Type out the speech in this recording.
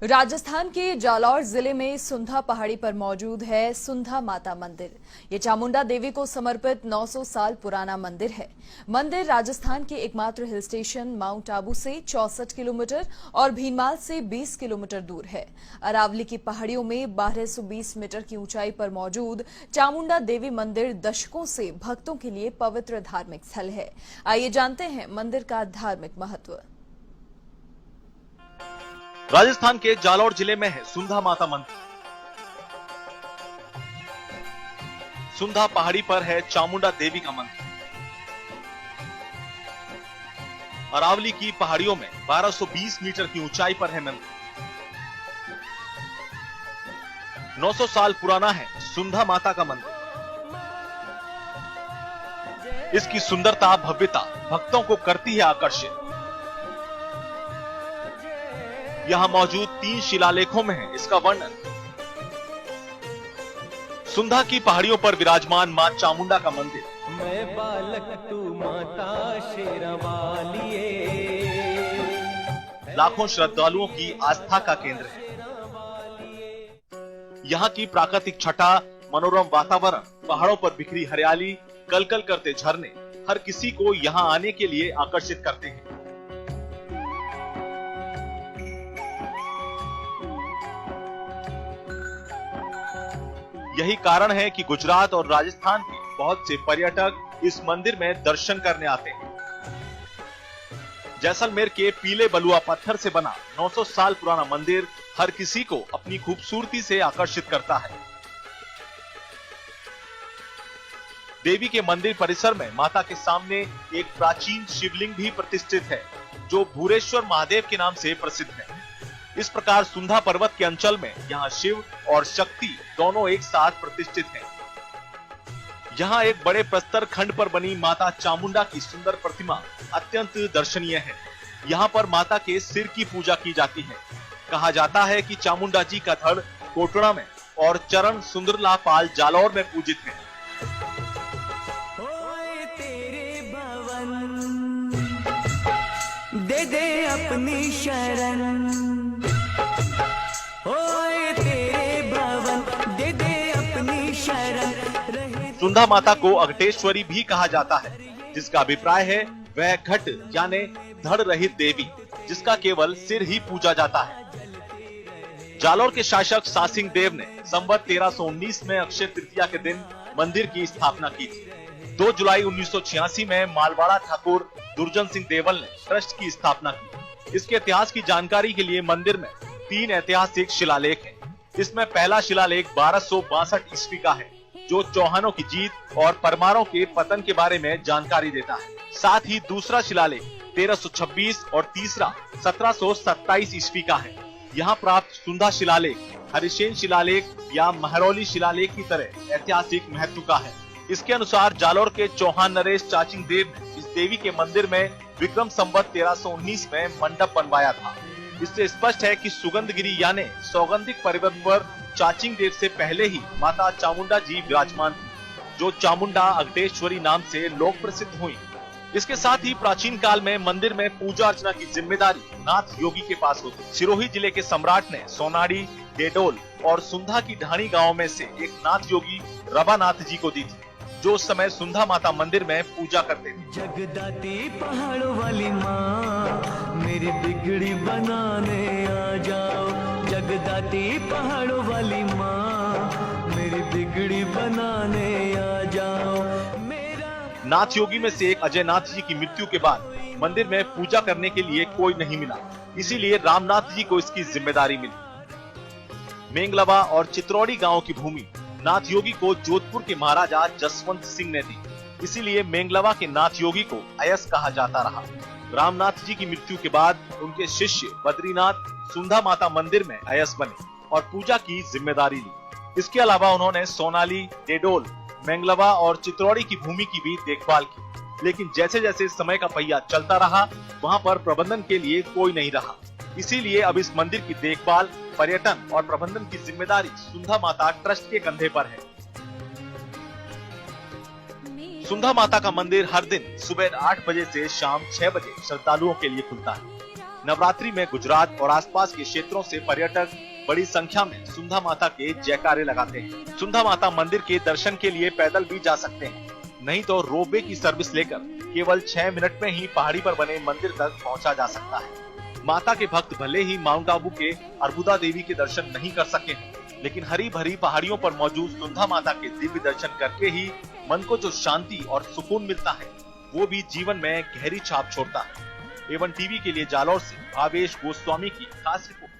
राजस्थान के जालौर जिले में सुंधा पहाड़ी पर मौजूद है सुंधा माता मंदिर। ये चामुंडा देवी को समर्पित 900 साल पुराना मंदिर है। मंदिर राजस्थान के एकमात्र हिल स्टेशन माउंट आबू से 64 किलोमीटर और भीनमाल से 20 किलोमीटर दूर है। अरावली की पहाड़ियों में 1220 मीटर की ऊंचाई पर मौजूद चामुंडा देवी मंदिर दशकों से भक्तों के लिए पवित्र धार्मिक स्थल है। आइए जानते हैं मंदिर का धार्मिक महत्व। राजस्थान के जालौर जिले में है सुंधा माता मंदिर। सुंधा पहाड़ी पर है चामुंडा देवी का मंदिर। अरावली की पहाड़ियों में 1220 मीटर की ऊंचाई पर है मंदिर। 900 साल पुराना है सुंधा माता का मंदिर। इसकी सुंदरता, भव्यता भक्तों को करती है आकर्षित। यहाँ मौजूद 3 शिलालेखों में है इसका वर्णन। सुंधा की पहाड़ियों पर विराजमान मां चामुंडा का मंदिर मैं बालक तू माता शेरवालिए लाखों श्रद्धालुओं की आस्था का केंद्र है। यहाँ की प्राकृतिक छटा, मनोरम वातावरण, पहाड़ों पर बिखरी हरियाली, कलकल करते झरने हर किसी को यहाँ आने के लिए आकर्षित करते हैं। यही कारण है कि गुजरात और राजस्थान के बहुत से पर्यटक इस मंदिर में दर्शन करने आते हैं। जैसलमेर के पीले बलुआ पत्थर से बना 900 साल पुराना मंदिर हर किसी को अपनी खूबसूरती से आकर्षित करता है। देवी के मंदिर परिसर में माता के सामने एक प्राचीन शिवलिंग भी प्रतिष्ठित है, जो भूरेश्वर महादेव के नाम से प्रसिद्ध है। इस प्रकार सुंधा पर्वत के अंचल में यहाँ शिव और शक्ति दोनों एक साथ प्रतिष्ठित हैं। यहाँ एक बड़े प्रस्तर खंड पर बनी माता चामुंडा की सुंदर प्रतिमा अत्यंत दर्शनीय है। यहाँ पर माता के सिर की पूजा की जाती है। कहा जाता है कि चामुंडा जी का धड़ कोटड़ा में और चरण सुंदरला पाल जालौर में पूजित है। तेरे भवन दे दे अपनी शरण, सुंधा माता को अघटेश्वरी भी कहा जाता है, जिसका अभिप्राय है वह घट यानी धड़ रहित देवी, जिसका केवल सिर ही पूजा जाता है। जालौर के शासक सासिंह देव ने संवत 1319 में अक्षय तृतीया के दिन मंदिर की स्थापना की थी। 2 जुलाई 1986 में मालवाड़ा ठाकुर दुर्जन सिंह देवल ने ट्रस्ट की स्थापना की। इसके इतिहास की जानकारी के लिए मंदिर में 3 ऐतिहासिक शिलालेख हैं। इसमें पहला शिलालेख 1262 ईस्वी का है, जो चौहानों की जीत और परमारों के पतन के बारे में जानकारी देता है। साथ ही दूसरा शिलालेख 1326 और तीसरा 1727 ईस्वी का है। यहाँ प्राप्त सुंधा शिलालेख हरिसेन शिलालेख या महरौली शिलालेख की तरह ऐतिहासिक महत्व का है। इसके अनुसार जालौर के चौहान नरेश चाचिंग देव ने इस देवी के मंदिर में विक्रम संवत 1319 में मंडप बनवाया था। इससे स्पष्ट है कि सुगंधगिरी यानी सौगंधिक पर्वत पर चाचिंग देव से पहले ही माता चामुंडा जी विराजमान थी, जो चामुंडा अघटेश्वरी नाम से लोक प्रसिद्ध हुई। इसके साथ ही प्राचीन काल में मंदिर में पूजा अर्चना की जिम्मेदारी नाथ योगी के पास होती। सिरोही जिले के सम्राट ने सोनाड़ी, डेडोल और सुंधा की ढाणी गाँव में से एक नाथ योगी रबानाथ जी को दी थी, जो उस समय सुंधा माता मंदिर में पूजा करते थे। जगदाती पहाड़ों वाली माँ मेरी बिगड़ी बनाने आ जाओ, जगदाती पहाड़ों वाली माँ मेरी बिगड़ी बनाने आ जाओ। नाथ योगी में से एक अजय नाथ जी की मृत्यु के बाद मंदिर में पूजा करने के लिए कोई नहीं मिला, इसीलिए रामनाथ जी को इसकी जिम्मेदारी मिली। मेंगलवा और चित्रौड़ी गांव की भूमि नाथ योगी को जोधपुर के महाराजा जसवंत सिंह ने दी, इसीलिए मेंगलवा के नाथ योगी को अयस कहा जाता रहा। रामनाथ जी की मृत्यु के बाद उनके शिष्य बद्रीनाथ सुंधा माता मंदिर में अयस बने और पूजा की जिम्मेदारी ली। इसके अलावा उन्होंने सोनाली, डेडोल, मेंगलवा और चित्रौड़ी की भूमि की भी देखभाल की। लेकिन जैसे जैसे समय का पहिया चलता रहा, वहाँ पर प्रबंधन के लिए कोई नहीं रहा। इसीलिए अब इस मंदिर की देखभाल, पर्यटन और प्रबंधन की जिम्मेदारी सुंधा माता ट्रस्ट के कंधे पर है। सुंधा माता का मंदिर हर दिन सुबह 8 बजे से शाम 6 बजे श्रद्धालुओं के लिए खुलता है। नवरात्रि में गुजरात और आसपास के क्षेत्रों से पर्यटक बड़ी संख्या में सुंधा माता के जयकारे लगाते हैं। सुंधा माता मंदिर के दर्शन के लिए पैदल भी जा सकते हैं, नहीं तो रोपवे की सर्विस लेकर केवल 6 मिनट में ही पहाड़ी पर बने मंदिर तक पहुंचा जा सकता है। माता के भक्त भले ही माउंट आबू के अर्बुदा देवी के दर्शन नहीं कर सके, लेकिन हरी भरी पहाड़ियों पर मौजूद सुंधा माता के दिव्य दर्शन करके ही मन को जो शांति और सुकून मिलता है, वो भी जीवन में गहरी छाप छोड़ता है। एवन टीवी के लिए जालौर से भावेश गोस्वामी की खास रिपोर्ट।